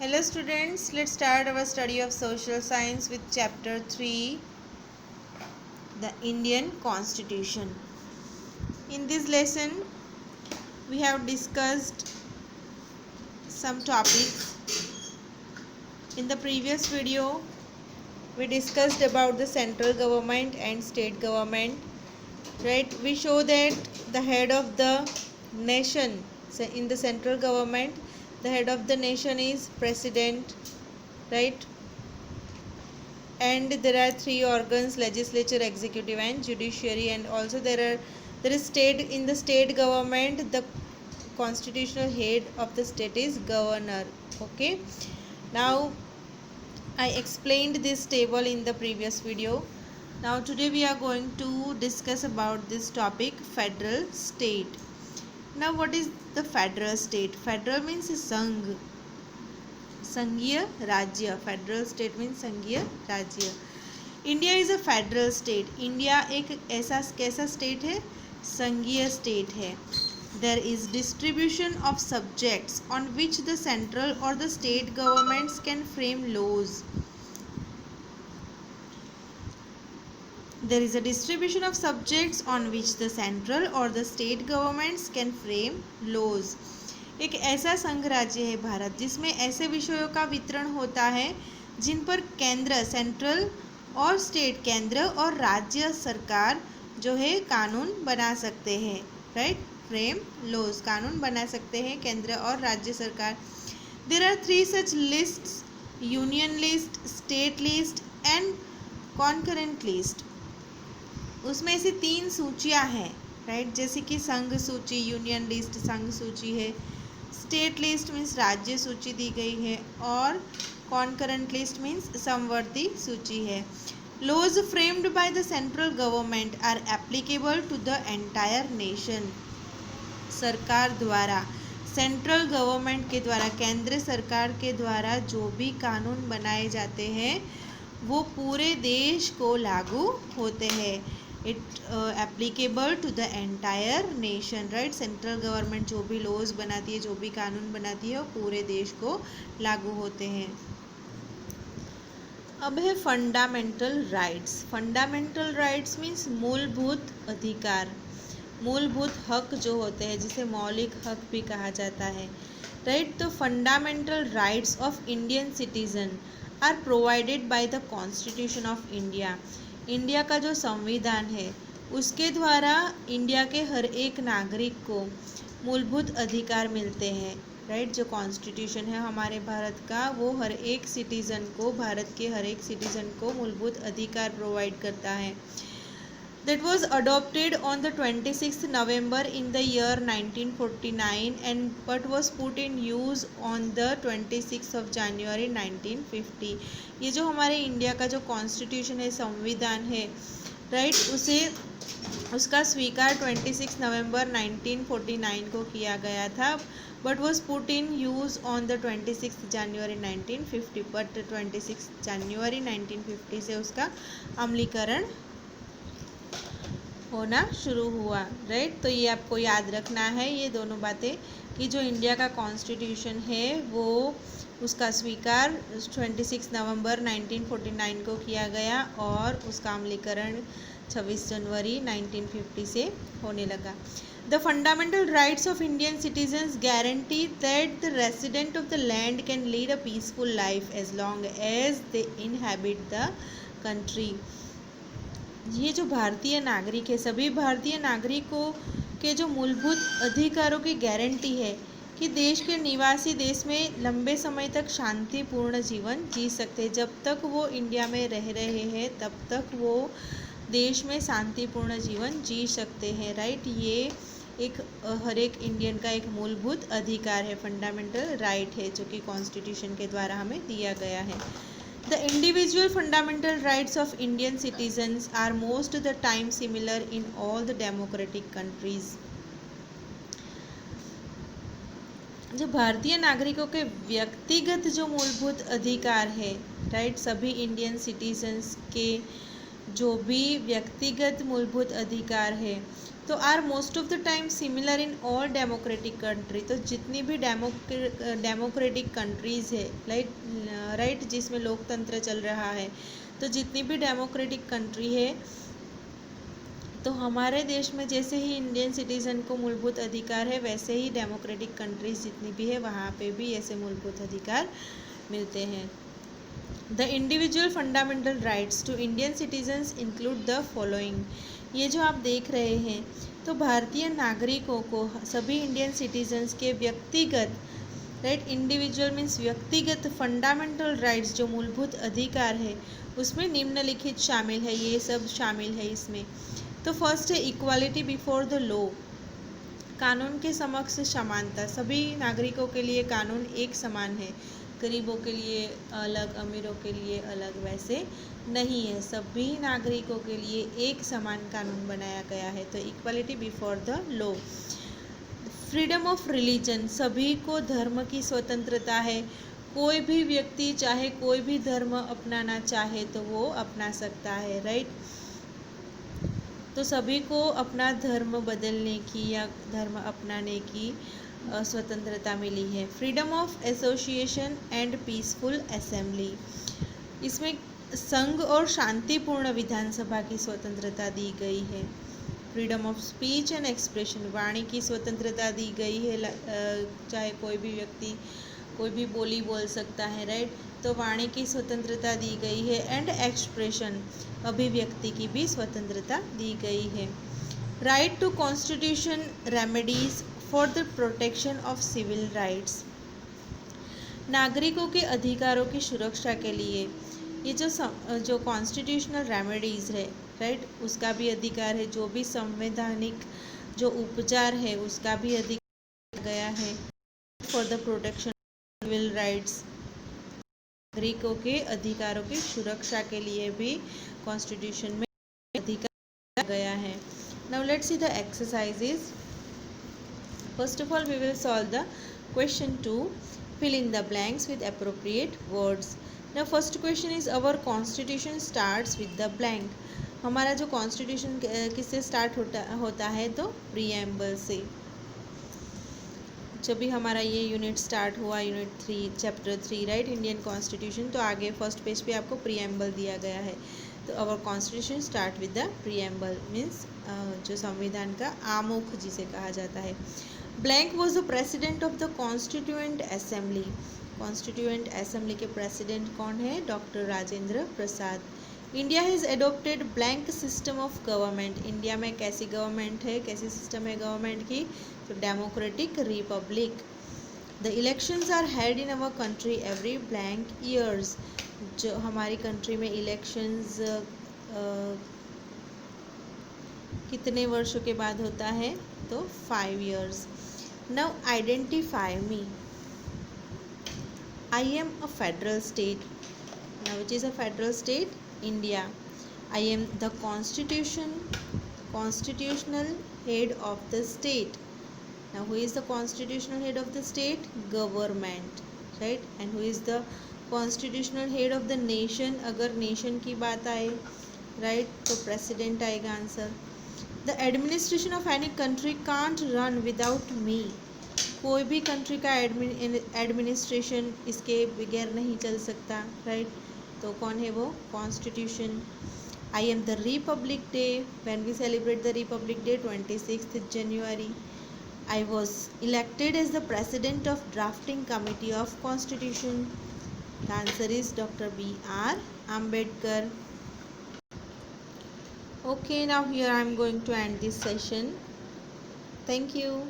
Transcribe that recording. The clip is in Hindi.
Hello students, let's start our study of social science with chapter 3, the Indian Constitution. In this lesson, we have discussed some topics. In the previous video, we discussed about the central government and state government. Right? We show that the head of the nation, so in the central government, the head of the nation is president, right? And there are three organs: legislature, executive and judiciary. And also there is state. In the state government, the constitutional head of the state is governor. Okay, now I explained this table in the previous video. Now today we are going to discuss about this topic, federal state. Now what is the federal state? Federal means संघ, संघीय राज्य. फेडरल स्टेट मीन्स संघीय राज्य. India is a federal state. India एक ऐसा कैसा स्टेट है? संघीय स्टेट है. There is distribution of subjects on which the central और the state governments can frame laws. There is a distribution of subjects on which the central or the state governments can frame laws. एक ऐसा संघ राज्य है भारत जिसमें ऐसे विषयों का वितरण होता है जिन पर केंद्र, सेंट्रल और स्टेट, केंद्र और राज्य सरकार जो है कानून बना सकते हैं. राइट, फ्रेम लॉज, कानून बना सकते हैं केंद्र और राज्य सरकार. There are 3 such lists: union list, state list and concurrent list. उसमें ऐसी 3 सूचियां हैं. राइट, जैसे कि संघ सूची, यूनियन लिस्ट संघ सूची है, स्टेट लिस्ट मीन्स राज्य सूची दी गई है, और कॉन्करेंट लिस्ट मीन्स समवर्ती सूची है. Laws framed by the central government are applicable to the entire nation. सरकार द्वारा, सेंट्रल गवर्नमेंट के द्वारा, केंद्र सरकार के द्वारा जो भी कानून बनाए जाते हैं वो पूरे देश को लागू होते हैं. It applicable to the entire nation. Right, central government जो भी लॉज बनाती है, जो भी कानून बनाती है, वो पूरे देश को लागू होते हैं. अब है fundamental rights. Fundamental rights means मूलभूत अधिकार, मूलभूत हक जो होते हैं, जिसे मौलिक हक भी कहा जाता है. राइट, तो fundamental rights of Indian citizen are provided by the constitution of India. India का जो संविधान है उसके द्वारा इंडिया के हर एक नागरिक को मूलभूत अधिकार मिलते हैं. राइट, जो कॉन्स्टिट्यूशन है हमारे भारत का, वो हर एक सिटीज़न को, भारत के हर एक सिटीज़न को मूलभूत अधिकार प्रोवाइड करता है. That was adopted on the 26th November in the year 1949 and but was put in use on the 26th of January 1950. ये जो हमारे इंडिया का जो कॉन्स्टिट्यूशन है, संविधान है, राइट, उसका स्वीकार 26 नवंबर 1949 को किया गया था, but was put in use on the 26 January 1950. But 26 जनवरी 1950 से उसका अमलीकरण होना शुरू हुआ. राइट, तो ये आपको याद रखना है ये दोनों बातें, कि जो इंडिया का कॉन्स्टिट्यूशन है वो उसका स्वीकार 26 नवंबर 1949 को किया गया और उसका अमलीकरण 26 जनवरी 1950 से होने लगा. The fundamental rights of Indian citizens guarantee that the resident of the land can lead a peaceful life as long as they inhabit the country. ये जो भारतीय नागरिक है, सभी भारतीय नागरिकों के जो मूलभूत अधिकारों की गारंटी है कि देश के निवासी देश में लंबे समय तक शांतिपूर्ण जीवन जी सकते हैं. जब तक वो इंडिया में रह रहे हैं तब तक वो देश में शांतिपूर्ण जीवन जी सकते हैं. राइट, ये एक हर एक इंडियन का एक मूलभूत अधिकार है, फंडामेंटल राइट है, जो कि कॉन्स्टिट्यूशन के द्वारा हमें दिया गया है. The individual fundamental rights of Indian citizens are most of the time similar in all the democratic countries. जो भारतीय नागरिकों के व्यक्तिगत जो मूलभूत अधिकार है, राइट, सभी इंडियन सिटीजन्स के जो भी व्यक्तिगत मूलभूत अधिकार है तो are most of the time similar in all democratic country, तो जितनी भी डेमोक्रेटिक कंट्रीज़ है राइट जिसमें लोकतंत्र चल रहा है, तो जितनी भी डेमोक्रेटिक कंट्री है, तो हमारे देश में जैसे ही इंडियन सिटीज़न को मूलभूत अधिकार है, वैसे ही डेमोक्रेटिक कंट्रीज जितनी भी है वहाँ पे भी ऐसे मूलभूत अधिकार मिलते हैं। The individual fundamental rights to Indian citizens include the following. ये जो आप देख रहे हैं, तो भारतीय नागरिकों को, सभी इंडियन सिटीजन्स के व्यक्तिगत इंडिविजुअल मीन्स व्यक्तिगत फंडामेंटल राइट्स जो मूलभूत अधिकार है, उसमें निम्नलिखित शामिल है, ये सब शामिल है इसमें। तो फर्स्ट है इक्वालिटी बिफोर द लॉ, कानून के समक्ष समानता, सभी नागरिकों के लिए कानून एक समान है, गरीबों के लिए अलग, अमीरों के लिए अलग वैसे नहीं है, सभी नागरिकों के लिए एक समान कानून बनाया गया है। तो equality before the law. Freedom of religion, सभी को धर्म की स्वतंत्रता है, कोई भी व्यक्ति चाहे कोई भी धर्म अपनाना चाहे तो वो अपना सकता है, राइट। तो सभी को अपना धर्म बदलने की या धर्म अपनाने की स्वतंत्रता मिली है। Freedom of association and peaceful assembly, इसमें संघ और शांतिपूर्ण विधानसभा की स्वतंत्रता दी गई है। Freedom of speech and expression, वाणी की स्वतंत्रता दी गई है, चाहे कोई भी व्यक्ति कोई भी बोली बोल सकता है, राइट। तो वाणी की स्वतंत्रता दी गई है। एंड एक्सप्रेशन, अभिव्यक्ति की भी स्वतंत्रता दी गई है। Right to constitution remedies for the protection of civil rights, नागरिकों के अधिकारों की सुरक्षा के लिए ये जो कॉन्स्टिट्यूशनल रेमेडीज़ है, राइट, उसका भी अधिकार है। जो भी संवैधानिक जो उपचार है उसका भी अधिकार गया है। For the protection of civil rights, नागरिकों के अधिकारों की सुरक्षा के लिए भी कॉन्स्टिट्यूशन में अधिकार गया है। Now let's see the exercises. First of all, we will solve the question 2. Fill in the blanks with appropriate words. Now, first question is our constitution starts with the blank. हमारा जो कॉन्स्टिट्यूशन किससे स्टार्ट होता है, तो प्रीएम्बल से। जब भी हमारा ये यूनिट स्टार्ट हुआ, unit 3 chapter 3 right, Indian constitution, तो आगे फर्स्ट पेज पे आपको प्रीएम्बल दिया गया है। तो our constitution start with the preamble means जो संविधान का आमुख जिसे कहा जाता है। Blank was the president of the constituent assembly, constituent assembly के प्रेसिडेंट कौन है, doctor Rajendra Prasad. India has adopted blank system of government, India में कैसी गवर्नमेंट है, कैसी सिस्टम है गवर्नमेंट की, तो democratic republic. The elections are held in our country every blank years, जो हमारी कंट्री में इलेक्शंस कितने वर्षों के बाद होता है, तो 5 years। Now identify me. I am a federal state, now which is a federal state, India. I am the constitutional head of the state. Now who is the constitutional head of the state? Government, right? And who is the constitutional head of the nation? अगर nation की बात आए, right, तो president आएगा answer. The administration of any country can't run without me. कोई भी कंट्री का एडमिनिस्ट्रेशन इसके बगैर नहीं चल सकता, राइट। तो कौन है वो, constitution. I am the republic day, when we celebrate the republic day 26th January. I was elected as the president of drafting committee of constitution. The answer is Dr. B.R. Ambedkar. Okay, now here I am going to end this session. Thank you.